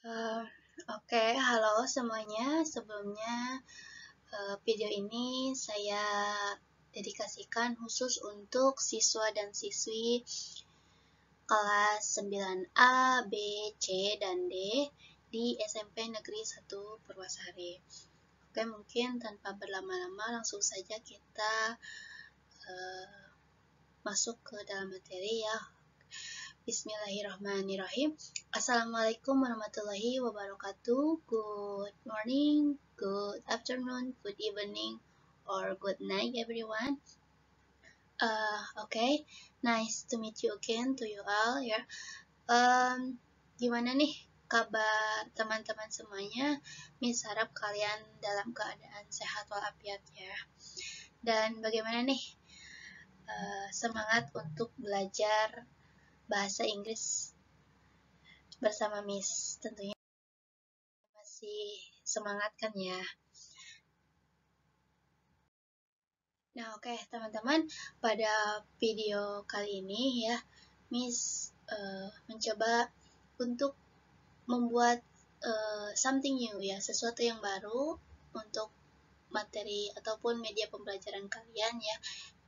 Eh, Oke, halo semuanya. Sebelumnya, video ini saya dedikasikan khusus untuk siswa dan siswi kelas 9A, B, C, dan D di SMP Negeri 1 Purwasari. Oke, mungkin tanpa berlama-lama langsung saja kita masuk ke dalam materi ya. Bismillahirrahmanirrahim. Assalamualaikum warahmatullahi wabarakatuh. Good morning, good afternoon, good evening, or good night everyone. Okay, nice to meet you again to you all ya. Gimana nih kabar teman-teman semuanya? Miss harap kalian dalam keadaan sehat walafiat ya. Dan bagaimana nih semangat untuk belajar bahasa Inggris bersama Miss? Tentunya masih semangat kan ya. Nah, oke, teman-teman, pada video kali ini ya, Miss mencoba untuk membuat something new ya, sesuatu yang baru untuk materi ataupun media pembelajaran kalian ya.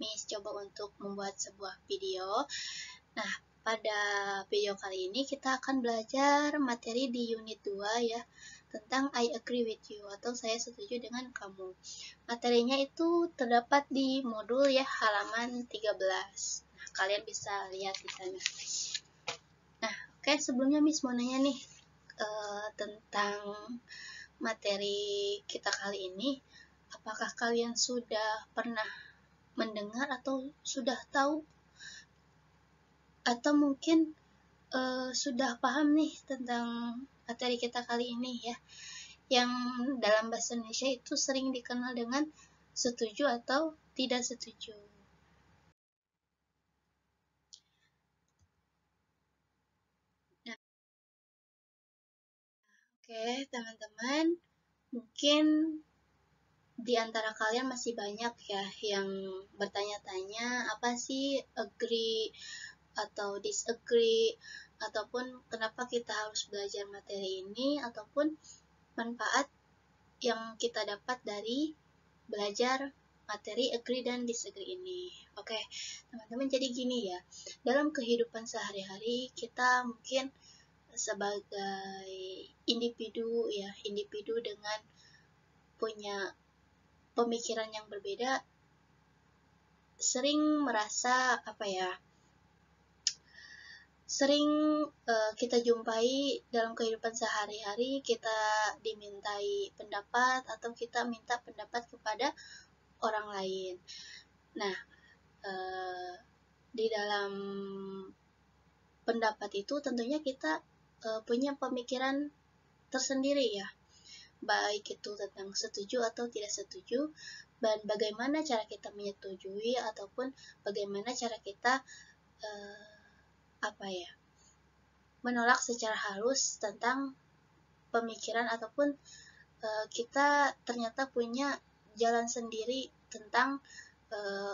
Miss coba untuk membuat sebuah video. Nah, pada video kali ini kita akan belajar materi di unit 2 ya, tentang I agree with you atau saya setuju dengan kamu. Materinya itu terdapat di modul ya, halaman 13. Nah, kalian bisa lihat di sana. Nah, oke, sebelumnya Miss mau nanya nih tentang materi kita kali ini. Apakah kalian sudah pernah mendengar atau sudah tahu atau mungkin sudah paham nih tentang materi kita kali ini ya, yang dalam bahasa Indonesia itu sering dikenal dengan setuju atau tidak setuju. Nah, oke teman-teman, mungkin di antara kalian masih banyak ya yang bertanya-tanya apa sih agree atau disagree, ataupun kenapa kita harus belajar materi ini, ataupun manfaat yang kita dapat dari belajar materi agree dan disagree ini. Oke, teman-teman, jadi gini ya, dalam kehidupan sehari-hari kita mungkin sebagai individu ya, individu dengan punya pemikiran yang berbeda, sering merasa sering kita jumpai dalam kehidupan sehari-hari, kita dimintai pendapat atau kita minta pendapat kepada orang lain. Nah, di dalam pendapat itu tentunya kita punya pemikiran tersendiri ya, baik itu tentang setuju atau tidak setuju, dan bagaimana cara kita menyetujui ataupun bagaimana cara kita menolak secara halus tentang pemikiran ataupun kita ternyata punya jalan sendiri tentang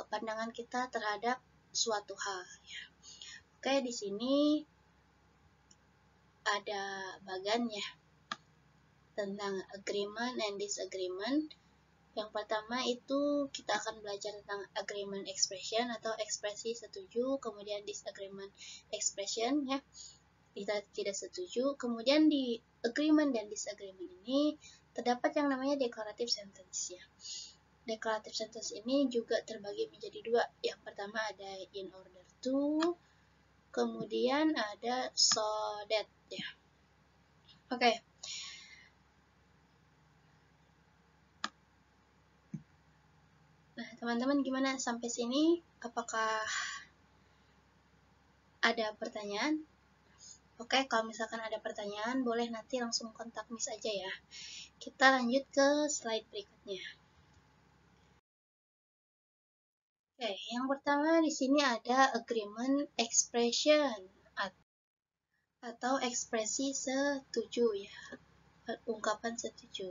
pandangan kita terhadap suatu hal ya. Oke, di sini ada bagannya tentang agreement and disagreement. Yang pertama itu kita akan belajar tentang agreement expression atau ekspresi setuju, kemudian disagreement expression ya, kita tidak setuju. Kemudian di agreement dan disagreement ini terdapat yang namanya declarative sentence ya. Declarative sentence ini juga terbagi menjadi dua. Yang pertama ada in order to, kemudian ada so that ya. Oke. Nah, teman-teman gimana sampai sini? Apakah ada pertanyaan? Oke, kalau misalkan ada pertanyaan, boleh nanti langsung kontak Miss aja ya. Kita lanjut ke slide berikutnya. Oke, yang pertama di sini ada agreement expression atau ekspresi setuju ya, ungkapan setuju.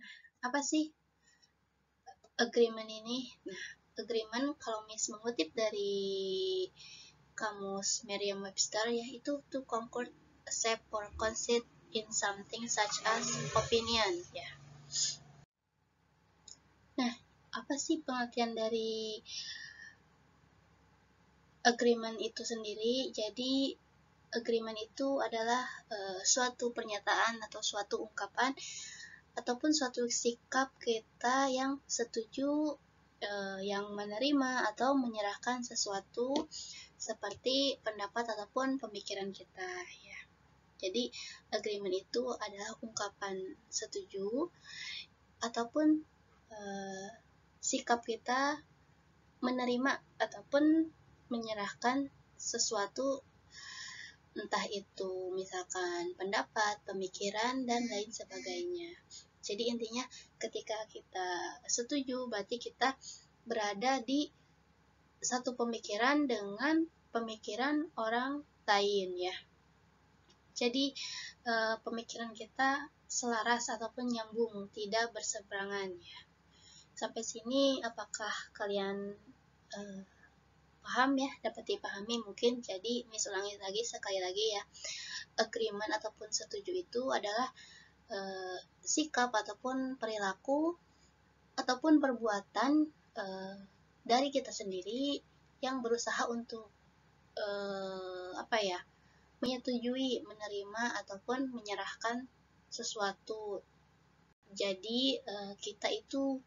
Nah, apa sih agreement ini? Nah, agreement kalau Miss mengutip dari kamus Merriam-Webster, yaitu to concord, accept, or concede in something such as opinion ya. Nah, apa sih pengertian dari agreement itu sendiri? Jadi agreement itu adalah suatu pernyataan atau suatu ungkapan ataupun suatu sikap kita yang setuju, yang menerima atau menyerahkan sesuatu seperti pendapat ataupun pemikiran kita ya. Jadi agreement itu adalah ungkapan setuju ataupun sikap kita menerima ataupun menyerahkan sesuatu, entah itu misalkan pendapat, pemikiran, dan lain sebagainya. Jadi intinya ketika kita setuju berarti kita berada di satu pemikiran dengan pemikiran orang lain ya. Jadi pemikiran kita selaras ataupun nyambung, tidak berseberangan ya. Sampai sini apakah kalian paham ya, dapat dipahami mungkin? Jadi Miss ulangi lagi sekali lagi ya. Agreement ataupun setuju itu adalah sikap ataupun perilaku ataupun perbuatan dari kita sendiri yang berusaha untuk menyetujui, menerima ataupun menyerahkan sesuatu. Jadi kita itu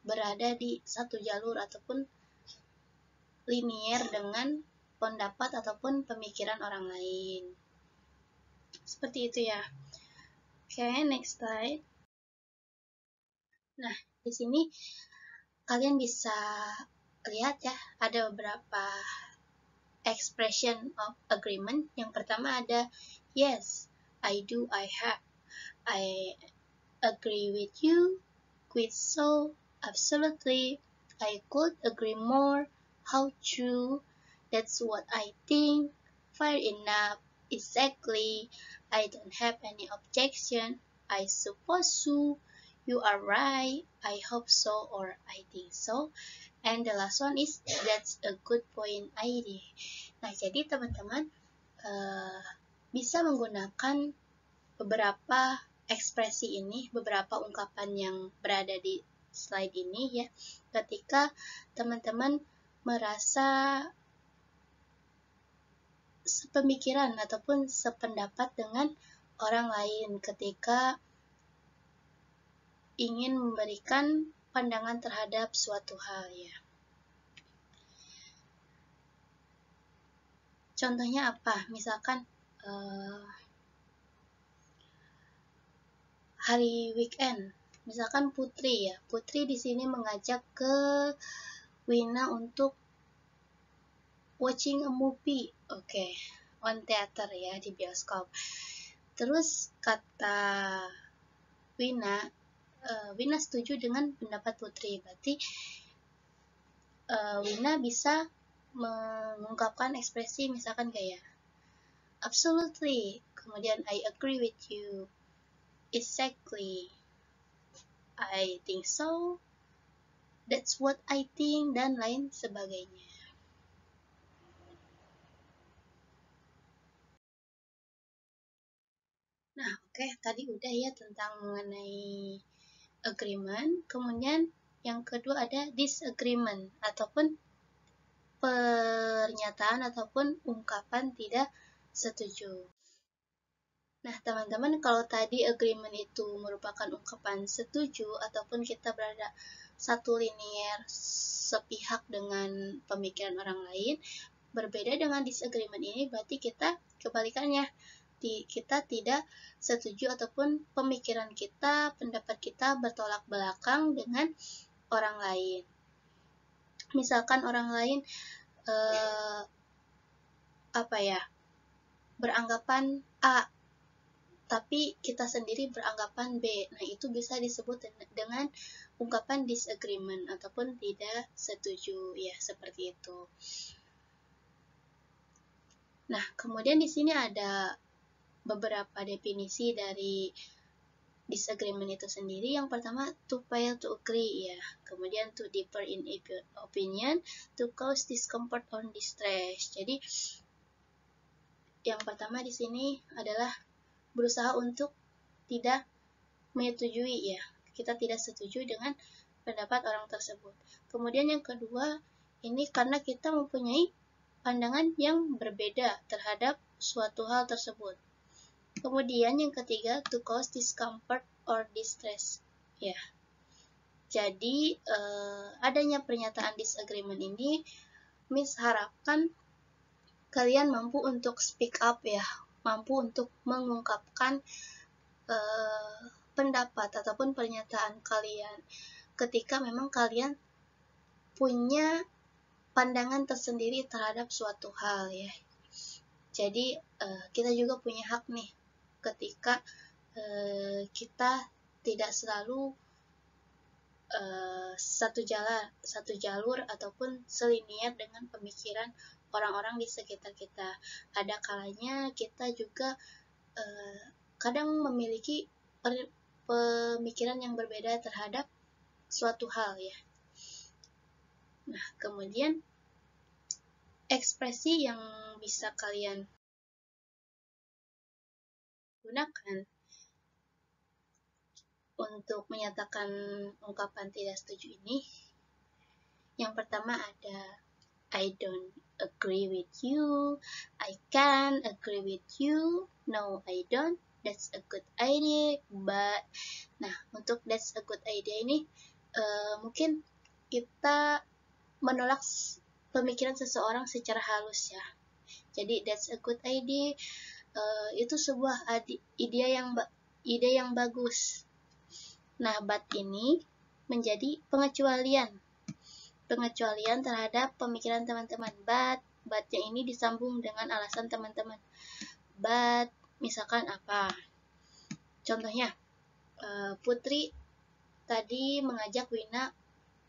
berada di satu jalur ataupun linier dengan pendapat ataupun pemikiran orang lain. Seperti itu ya. Oke, next slide. Nah, di sini kalian bisa lihat ya, ada beberapa expression of agreement. Yang pertama ada yes, I do, I have, I agree with you, quite so, absolutely, I could agree more, how true, that's what I think, fair enough, exactly, I don't have any objection, I suppose so, you are right, I hope so, or I think so. And the last one is that's a good point idea. Nah, jadi teman-teman bisa menggunakan beberapa ekspresi ini, beberapa ungkapan yang berada di slide ini ya, ketika teman-teman merasa sepemikiran ataupun sependapat dengan orang lain, ketika ingin memberikan pandangan terhadap suatu hal ya. Contohnya apa? Misalkan hari weekend, misalkan Putri ya. Putri di sini mengajak ke Wina untuk watching a movie, on theater ya, di bioskop. Terus kata Wina, Wina setuju dengan pendapat Putri, berarti Wina bisa mengungkapkan ekspresi misalkan kayak absolutely, kemudian I agree with you, exactly, I think so, that's what I think, dan lain sebagainya. Nah, tadi udah ya tentang mengenai agreement. Kemudian yang kedua ada disagreement ataupun pernyataan ataupun ungkapan tidak setuju. Nah, teman-teman, kalau tadi agreement itu merupakan ungkapan setuju ataupun kita berada satu linier sepihak dengan pemikiran orang lain, berbeda dengan disagreement ini berarti kita kebalikannya. Kita tidak setuju ataupun pemikiran kita, pendapat kita bertolak belakang dengan orang lain. Misalkan orang lain beranggapan A, tapi kita sendiri beranggapan B. Nah, itu bisa disebut dengan ungkapan disagreement ataupun tidak setuju ya, seperti itu. Nah, kemudian di sini ada beberapa definisi dari disagreement itu sendiri, yang pertama to fail to agree ya, kemudian to differ in opinion, to cause discomfort or distress. Jadi yang pertama di sini adalah berusaha untuk tidak menyetujui ya, kita tidak setuju dengan pendapat orang tersebut. Kemudian yang kedua, ini karena kita mempunyai pandangan yang berbeda terhadap suatu hal tersebut. Kemudian yang ketiga, to cause discomfort or distress. Ya. Jadi adanya pernyataan disagreement ini Miss harapkan kalian mampu untuk speak up ya, mampu untuk mengungkapkan pendapat ataupun pernyataan kalian ketika memang kalian punya pandangan tersendiri terhadap suatu hal ya. Jadi kita juga punya hak nih ketika kita tidak selalu satu jalur ataupun selinier dengan pemikiran orang-orang di sekitar kita. Ada kalanya kita juga kadang memiliki pemikiran yang berbeda terhadap suatu hal ya. Nah, kemudian ekspresi yang bisa kalian gunakan untuk menyatakan ungkapan tidak setuju ini, yang pertama ada I don't agree with you, I can't agree with you, no I don't, that's a good idea, but nah untuk that's a good idea ini mungkin kita menolak pemikiran seseorang secara halus ya. Jadi that's a good idea itu sebuah ide yang bagus. Nah, but ini menjadi pengecualian terhadap pemikiran teman-teman. But-nya ini disambung dengan alasan teman-teman. But, misalkan apa? Contohnya, Putri tadi mengajak Wina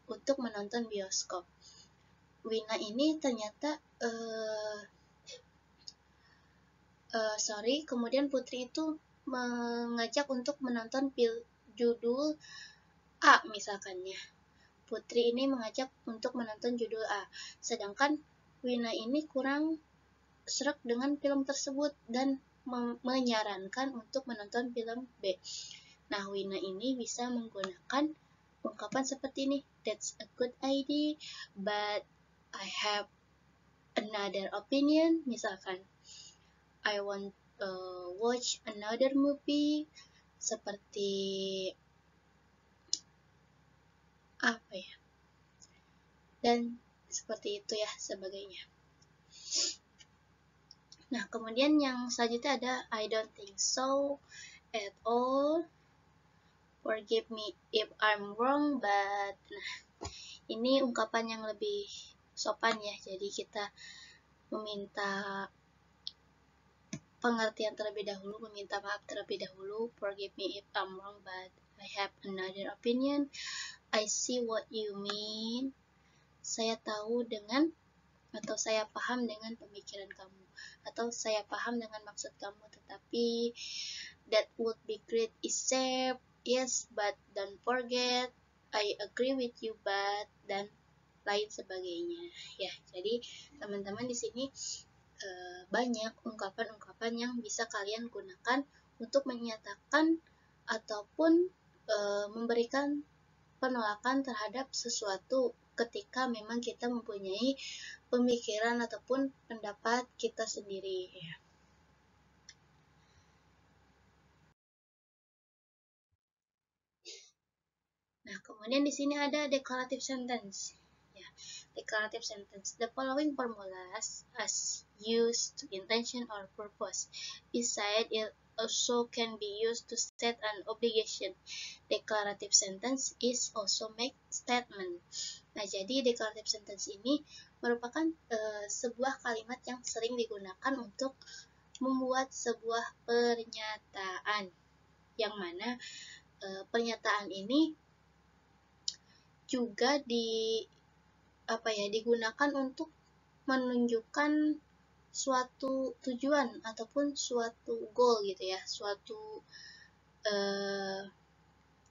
untuk menonton bioskop. Wina ini ternyata kemudian Putri itu mengajak untuk menonton judul A misalkannya. Putri ini mengajak untuk menonton judul A, sedangkan Wina ini kurang sreg dengan film tersebut dan menyarankan untuk menonton film B. Nah, Wina ini bisa menggunakan ungkapan seperti ini, that's a good idea, but I have another opinion, misalkan I want watch another movie, seperti apa ya, dan seperti itu ya sebagainya. Nah, kemudian yang selanjutnya ada I don't think so at all, forgive me if I'm wrong, but nah ini ungkapan yang lebih sopan ya, jadi kita meminta pengertian terlebih dahulu, meminta maaf terlebih dahulu, forgive me if I'm wrong, but I have another opinion, I see what you mean, saya tahu dengan atau saya paham dengan pemikiran kamu, atau saya paham dengan maksud kamu, tetapi that would be great is safe, yes, but don't forget, I agree with you, but, dan lain sebagainya ya. Jadi teman-teman di sini banyak ungkapan-ungkapan yang bisa kalian gunakan untuk menyatakan ataupun memberikan penolakan terhadap sesuatu ketika memang kita mempunyai pemikiran ataupun pendapat kita sendiri ya. Nah, kemudian di sini ada declarative sentence. Ya, declarative sentence. The following formulas as used to intention or purpose. Besides, it also can be used to state an obligation. Declarative sentence is also make statement. Nah, jadi declarative sentence ini merupakan sebuah kalimat yang sering digunakan untuk membuat sebuah pernyataan, yang mana pernyataan ini juga digunakan untuk menunjukkan suatu tujuan ataupun suatu goal gitu ya, suatu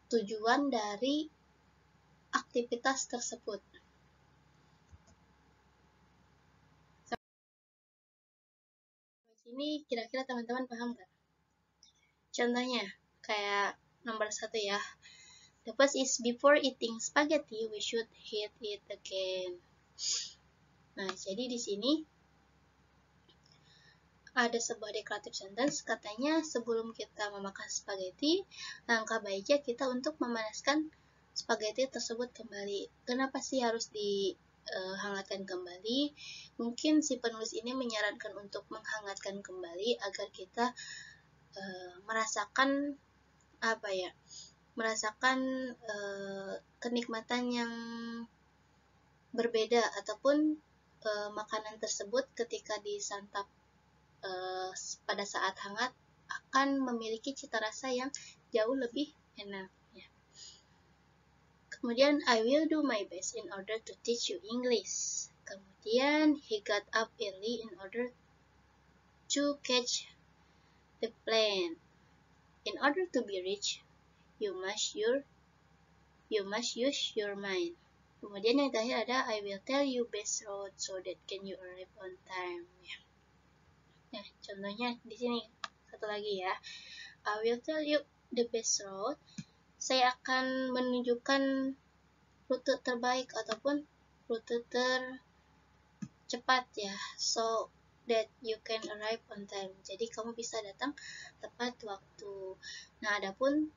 tujuan dari aktivitas tersebut. Ini kira-kira teman-teman paham nggak? Contohnya, kayak nomor 1 ya. The first is before eating spaghetti, we should eat it again. Nah, jadi di sini ada sebuah declarative sentence, katanya sebelum kita memakan spaghetti, langkah baiknya kita untuk memanaskan spaghetti tersebut kembali. Kenapa sih harus dihangatkan kembali? Mungkin si penulis ini menyarankan untuk menghangatkan kembali agar kita merasakan kenikmatan yang berbeda, ataupun makanan tersebut ketika disantap pada saat hangat akan memiliki cita rasa yang jauh lebih enak ya. Kemudian I will do my best in order to teach you English. Kemudian he got up early in order to catch the plane. In order to be rich, you must use your mind. Kemudian yang terakhir ada I will tell you best road so that can you arrive on time ya. Nah, contohnya di sini satu lagi ya. I will tell you the best road. Saya akan menunjukkan rute terbaik ataupun rute tercepat ya. So that you can arrive on time. Jadi kamu bisa datang tepat waktu. Nah, adapun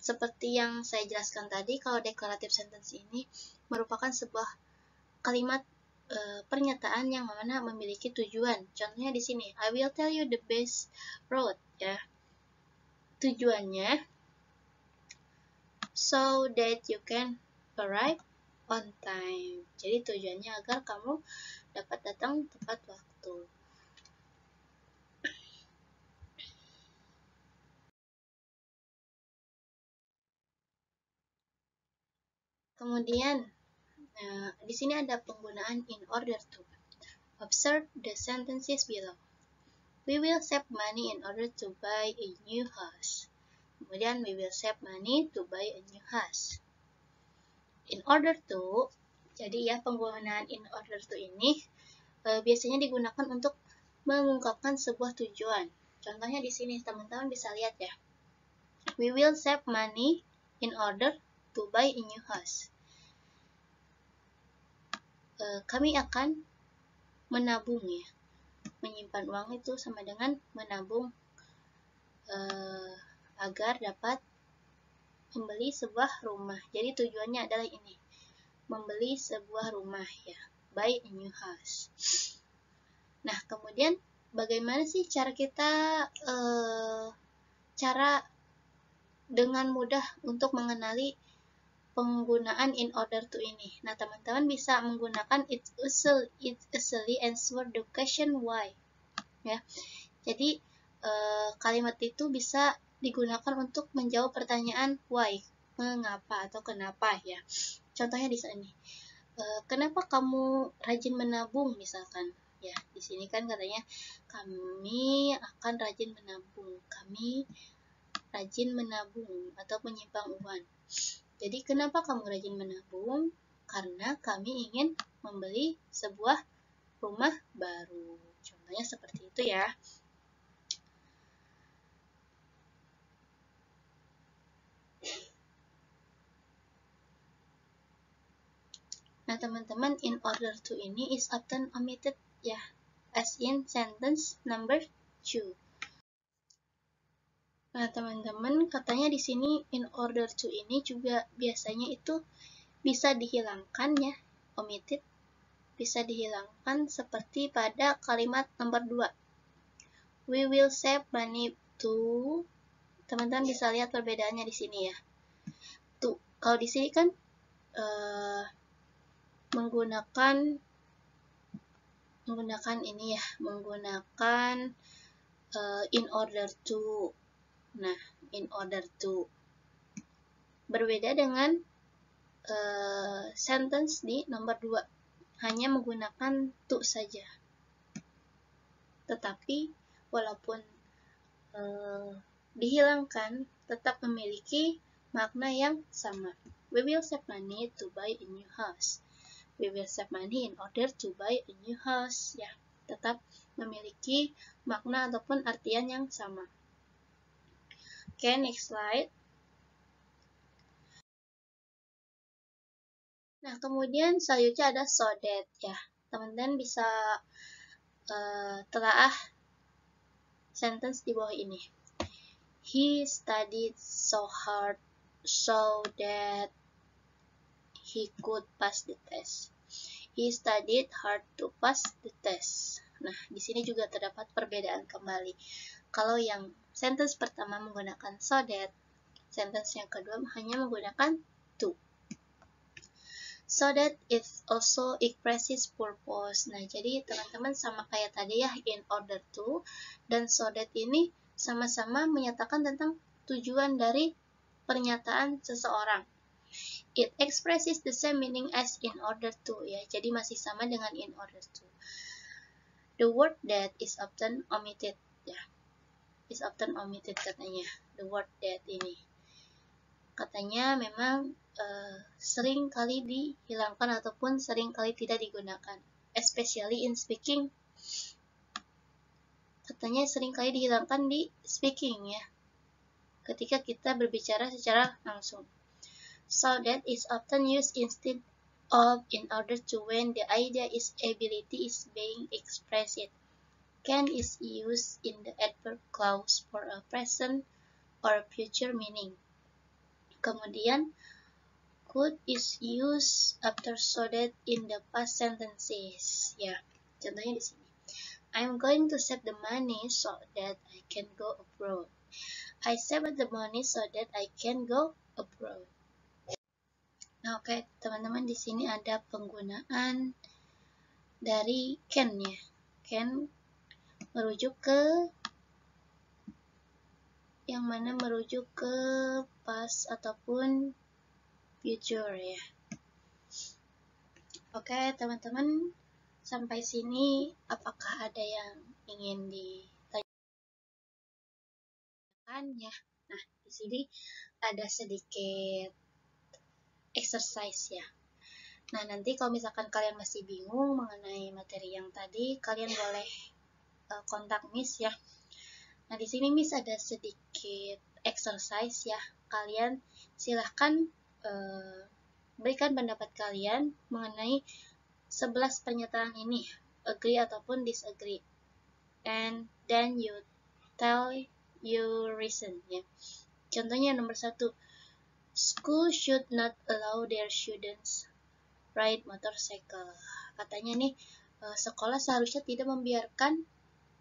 seperti yang saya jelaskan tadi, kalau declarative sentence ini merupakan sebuah kalimat pernyataan yang mana memiliki tujuan. Contohnya di sini, I will tell you the best road ya. Tujuannya so that you can arrive on time. Jadi tujuannya agar kamu dapat datang tepat waktu. Kemudian di sini ada penggunaan in order to. Observe the sentences below. We will save money in order to buy a new house. Kemudian we will save money to buy a new house. In order to, jadi ya penggunaan in order to ini biasanya digunakan untuk mengungkapkan sebuah tujuan. Contohnya di sini teman-teman bisa lihat ya. We will save money in order to buy a new house. Kami akan menabung ya. Menyimpan uang itu sama dengan menabung agar dapat membeli sebuah rumah. Jadi tujuannya adalah ini, membeli sebuah rumah ya, buy a new house. Nah, kemudian bagaimana sih cara kita cara dengan mudah untuk mengenali penggunaan in order to ini? Nah, teman-teman bisa menggunakan it easily answer the question why ya. Jadi kalimat itu bisa digunakan untuk menjawab pertanyaan why, mengapa atau kenapa ya. Contohnya di sini, kenapa kamu rajin menabung misalkan ya. Di sini kan katanya kami akan rajin menabung, kami rajin menabung atau menyimpan uang. Jadi kenapa kamu rajin menabung? Karena kami ingin membeli sebuah rumah baru. Contohnya seperti itu ya. Nah, teman-teman, in order to ini is often omitted ya, as in sentence number 2. Nah, teman-teman, katanya di sini in order to ini juga biasanya itu bisa dihilangkan ya, omitted, bisa dihilangkan seperti pada kalimat nomor 2. We will save money to, teman-teman bisa lihat perbedaannya di sini ya. Tuh, kalau di sini kan menggunakan ini ya, menggunakan in order to. Nah, in order to berbeda dengan sentence di nomor 2, hanya menggunakan to saja. Tetapi walaupun dihilangkan tetap memiliki makna yang sama. We will save money to buy a new house. We will save money in order to buy a new house. Ya, tetap memiliki makna ataupun artian yang sama. Oke, next slide. Nah, kemudian selanjutnya ada so that, ya. Teman-teman bisa telaah sentence di bawah ini. He studied so hard so that he could pass the test. He studied hard to pass the test. Nah, di sini juga terdapat perbedaan kembali. Kalau yang sentence pertama menggunakan so that, sentence yang kedua hanya menggunakan to. So that it also expresses purpose. Nah, jadi teman-teman sama kayak tadi ya, in order to, dan so that ini sama-sama menyatakan tentang tujuan dari pernyataan seseorang. It expresses the same meaning as in order to, ya. Jadi masih sama dengan in order to. The word that is often omitted, ya. Is often omitted katanya. The word that ini. Katanya memang sering kali dihilangkan ataupun sering kali tidak digunakan. Especially in speaking. Katanya sering kali dihilangkan di speaking, ya. Ketika kita berbicara secara langsung. So that is often used instead of in order to when the idea is ability is being expressed. Can is used in the adverb clause for a present or future meaning. Kemudian could is used after so that in the past sentences. Ya, contohnya di sini. I'm going to save the money so that I can go abroad. I saved the money so that I can go abroad. Nah, oke, teman-teman, di sini ada penggunaan dari can, ya. Can merujuk ke yang mana merujuk ke past ataupun future, ya. Oke, teman-teman, sampai sini apakah ada yang ingin ditanyakan, ya? Nah, di sini ada sedikit exercise, ya. Nah, nanti kalau misalkan kalian masih bingung mengenai materi yang tadi, kalian boleh kontak Miss, ya. Nah, di sini Miss ada sedikit exercise, ya. Kalian silahkan berikan pendapat kalian mengenai 11 pernyataan ini, agree ataupun disagree. And then you tell your reason, ya. Contohnya nomor 1, school should not allow their students ride motorcycle. Katanya nih, sekolah seharusnya tidak membiarkan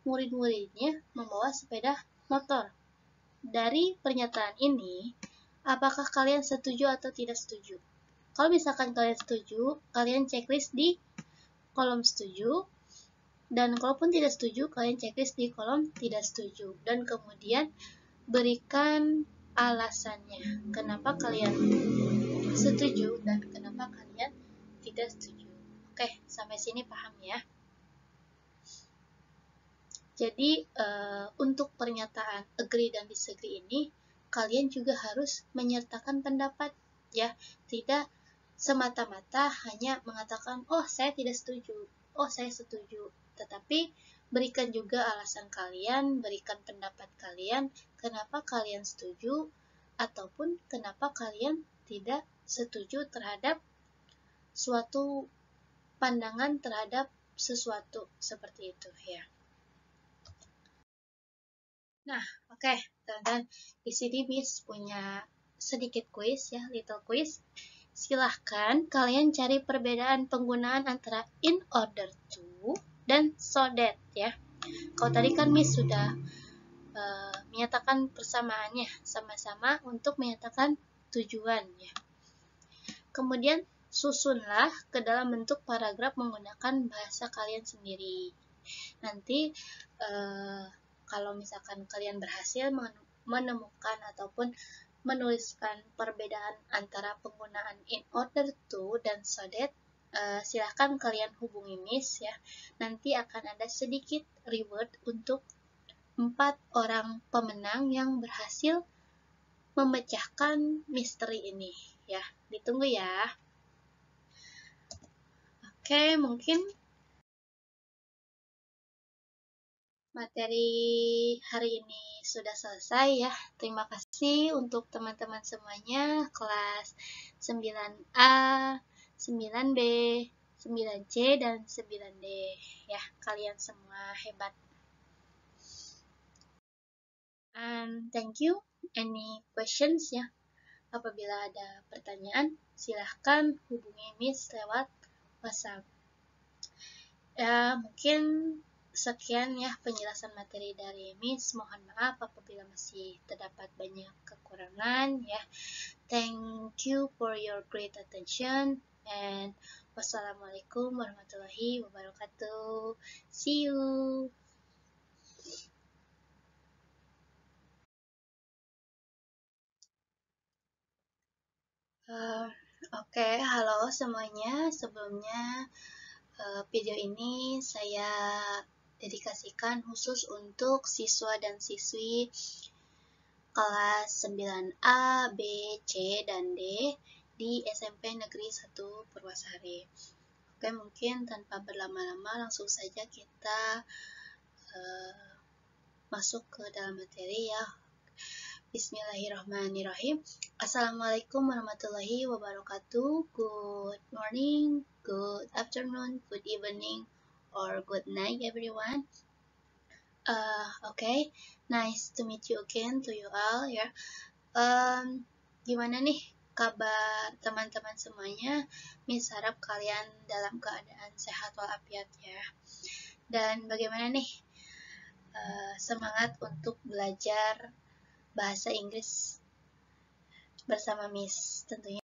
murid-muridnya membawa sepeda motor. Dari pernyataan ini, apakah kalian setuju atau tidak setuju? Kalau misalkan kalian setuju, kalian checklist di kolom setuju. Dan kalaupun tidak setuju, kalian checklist di kolom tidak setuju. Dan kemudian berikan alasannya. Kenapa kalian setuju dan kenapa kalian tidak setuju. Oke, sampai sini paham, ya? Jadi, untuk pernyataan agree dan disagree ini, kalian juga harus menyertakan pendapat, ya. Tidak semata-mata hanya mengatakan, oh saya tidak setuju, oh saya setuju. Tetapi, berikan juga alasan kalian, berikan pendapat kalian, kenapa kalian setuju, ataupun kenapa kalian tidak setuju terhadap suatu pandangan terhadap sesuatu, seperti itu, ya. Nah, oke, teman-teman, di sini Miss punya sedikit kuis, ya, little quiz. Silahkan kalian cari perbedaan penggunaan antara in order to dan so that, ya. Kalau tadi kan Miss sudah menyatakan persamaannya, sama-sama untuk menyatakan tujuan, ya. Kemudian susunlah ke dalam bentuk paragraf menggunakan bahasa kalian sendiri. Nanti kalau misalkan kalian berhasil menemukan ataupun menuliskan perbedaan antara penggunaan in order to dan so that, silahkan kalian hubungi Miss, ya. Nanti akan ada sedikit reward untuk 4 orang pemenang yang berhasil memecahkan misteri ini ya. Ditunggu ya. Oke, mungkin materi hari ini sudah selesai ya. Terima kasih untuk teman-teman semuanya kelas 9A, 9B, 9C, dan 9D ya. Kalian semua hebat. And thank you. Any questions ya? Apabila ada pertanyaan, silahkan hubungi Miss lewat WhatsApp. Ya, mungkin sekian ya penjelasan materi dari Miss. Mohon maaf apabila masih terdapat banyak kekurangan ya. Thank you for your great attention and wassalamualaikum warahmatullahi wabarakatuh. See you. Oke, halo semuanya. Sebelumnya video ini saya dedikasikan khusus untuk siswa dan siswi kelas 9A, B, C, dan D di SMP Negeri 1 Purwasari. Oke, mungkin tanpa berlama-lama langsung saja kita masuk ke dalam materi ya. Bismillahirrahmanirrahim. Assalamualaikum warahmatullahi wabarakatuh. Good morning, good afternoon, good evening, or good night everyone. Okay, nice to meet you again to you all ya. Gimana nih kabar teman-teman semuanya? Miss harap kalian dalam keadaan sehat walafiat ya. Dan bagaimana nih semangat untuk belajar bahasa Inggris bersama Miss tentunya.